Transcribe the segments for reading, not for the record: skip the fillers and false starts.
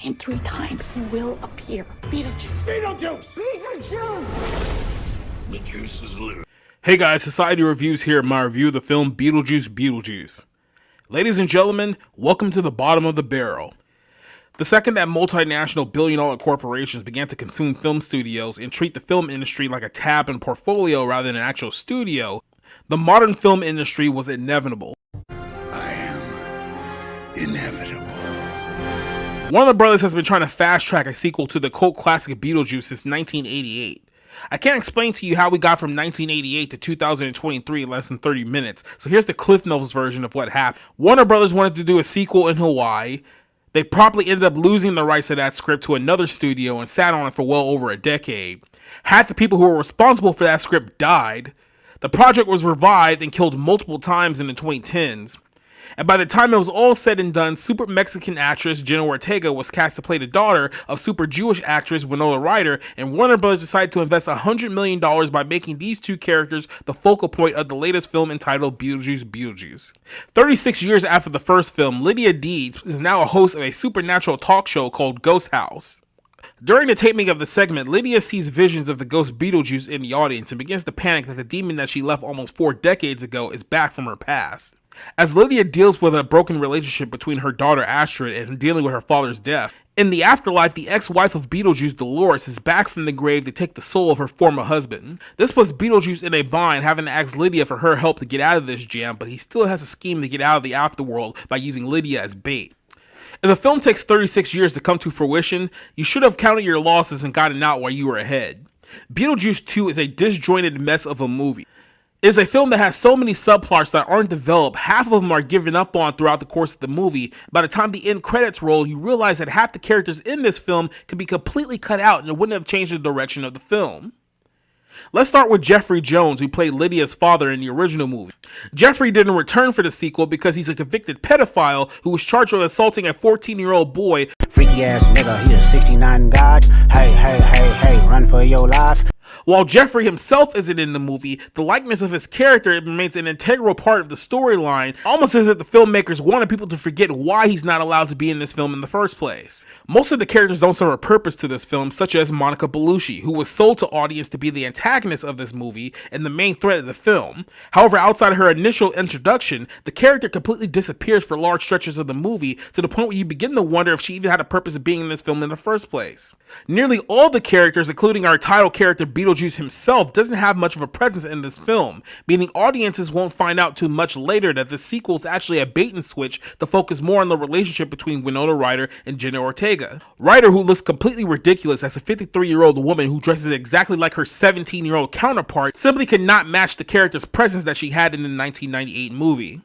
and 3 times he will appear. Beetlejuice! Beetlejuice! Beetlejuice! The juice is loose. Hey guys, Society Reviews here, my review of the film Beetlejuice Beetlejuice. Ladies and gentlemen, welcome to the bottom of the barrel. The second that multinational billion-dollar corporations began to consume film studios and treat the film industry like a tab and portfolio rather than an actual studio, the modern film industry was inevitable. I am inevitable. Warner Brothers has been trying to fast-track a sequel to the cult classic Beetlejuice since 1988. I can't explain to you how we got from 1988 to 2023 in less than 30 minutes, so here's the Cliff Notes version of what happened. Warner Brothers wanted to do a sequel in Hawaii. They promptly ended up losing the rights to that script to another studio and sat on it for well over a decade. Half the people who were responsible for that script died. The project was revived and killed multiple times in the 2010s. And by the time it was all said and done, super Mexican actress Jenna Ortega was cast to play the daughter of super Jewish actress Winona Ryder, and Warner Bros. Decided to invest $100 million by making these two characters the focal point of the latest film entitled Beetlejuice Beetlejuice. 36 years after the first film, Lydia Deeds is now a host of a supernatural talk show called Ghost House. During the taping of the segment, Lydia sees visions of the ghost Beetlejuice in the audience and begins to panic that the demon that she left almost 4 decades ago is back from her past. As Lydia deals with a broken relationship between her daughter Astrid and dealing with her father's death, in the afterlife, the ex-wife of Beetlejuice, Dolores, is back from the grave to take the soul of her former husband. This puts Beetlejuice in a bind, having to ask Lydia for her help to get out of this jam, but he still has a scheme to get out of the afterworld by using Lydia as bait. If the film takes 36 years to come to fruition, you should have counted your losses and gotten out while you were ahead. Beetlejuice 2 is a disjointed mess of a movie. It is a film that has so many subplots that aren't developed, half of them are given up on throughout the course of the movie. By the time the end credits roll, you realize that half the characters in this film could be completely cut out and it wouldn't have changed the direction of the film. Let's start with Jeffrey Jones, who played Lydia's father in the original movie. Jeffrey didn't return for the sequel because he's a convicted pedophile who was charged with assaulting a 14-year-old boy. Freaky ass nigga, he a 69 god. Hey, run for your life. While Jeffrey himself isn't in the movie, the likeness of his character remains an integral part of the storyline, almost as if the filmmakers wanted people to forget why he's not allowed to be in this film in the first place. Most of the characters don't serve a purpose to this film, such as Monica Bellucci, who was sold to audience to be the antagonist of this movie and the main threat of the film. However, outside of her initial introduction, the character completely disappears for large stretches of the movie, to the point where you begin to wonder if she even had a purpose of being in this film in the first place. Nearly all the characters, including our title character Beetlejuice himself, doesn't have much of a presence in this film, meaning audiences won't find out too much later that the sequel is actually a bait and switch to focus more on the relationship between Winona Ryder and Jenna Ortega. Ryder, who looks completely ridiculous as a 53-year-old woman who dresses exactly like her 17-year-old counterpart, simply could not match the character's presence that she had in the 1998 movie.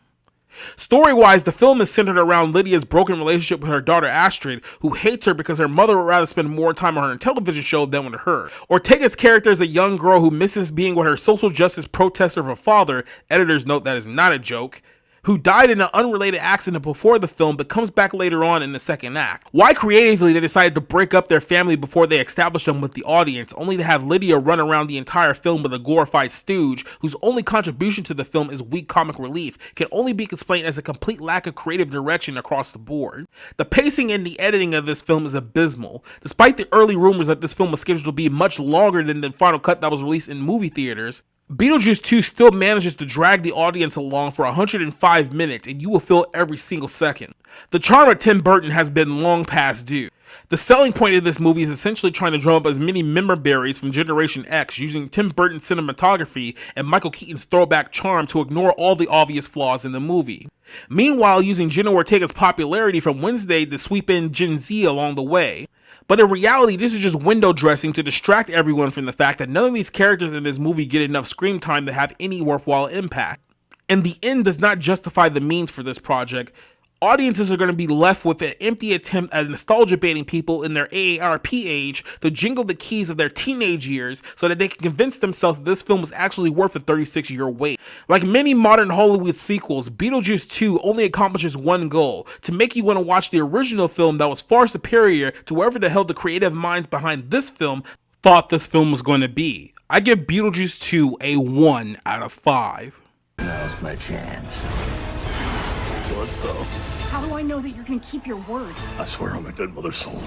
Story-wise, the film is centered around Lydia's broken relationship with her daughter Astrid, who hates her because her mother would rather spend more time on her television show than with her. Ortega's character is a young girl who misses being with her social justice protester of a father, editors note that is not a joke, who died in an unrelated accident before the film but comes back later on in the second act. Why creatively they decided to break up their family before they established them with the audience, only to have Lydia run around the entire film with a glorified stooge whose only contribution to the film is weak comic relief, can only be explained as a complete lack of creative direction across the board. The pacing and the editing of this film is abysmal. Despite the early rumors that this film was scheduled to be much longer than the final cut that was released in movie theaters, Beetlejuice 2 still manages to drag the audience along for 105 minutes, and you will feel every single second. The charm of Tim Burton has been long past due. The selling point of this movie is essentially trying to drum up as many member berries from Generation X using Tim Burton's cinematography and Michael Keaton's throwback charm to ignore all the obvious flaws in the movie. Meanwhile, using Jenna Ortega's popularity from Wednesday to sweep in Gen Z along the way. But in reality, this is just window dressing to distract everyone from the fact that none of these characters in this movie get enough screen time to have any worthwhile impact. And the end does not justify the means for this project. Audiences are going to be left with an empty attempt at nostalgia baiting people in their AARP age to jingle the keys of their teenage years so that they can convince themselves that this film was actually worth a 36-year wait. Like many modern Hollywood sequels, Beetlejuice 2 only accomplishes one goal: to make you want to watch the original film that was far superior to whoever the hell the creative minds behind this film thought this film was going to be. I give Beetlejuice 2 a 1 out of 5. Now's my chance. blood, pal. How do I know that you're gonna keep your word? I swear on my dead mother's soul.